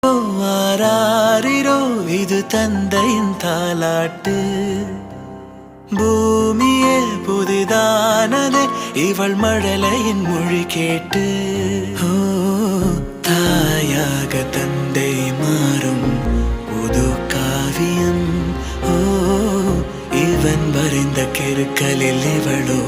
ஓ ஆராரிரோ இது தந்தையின் தாலாட்டு. பூமியே புதிதானதே இவள் மழலையின் மொழி கேட்டு. ஓ தாயாக தந்தை மாறும் புது காவியம். ஓ இவன் வரைந்த கிறுக்கலில் இவளோ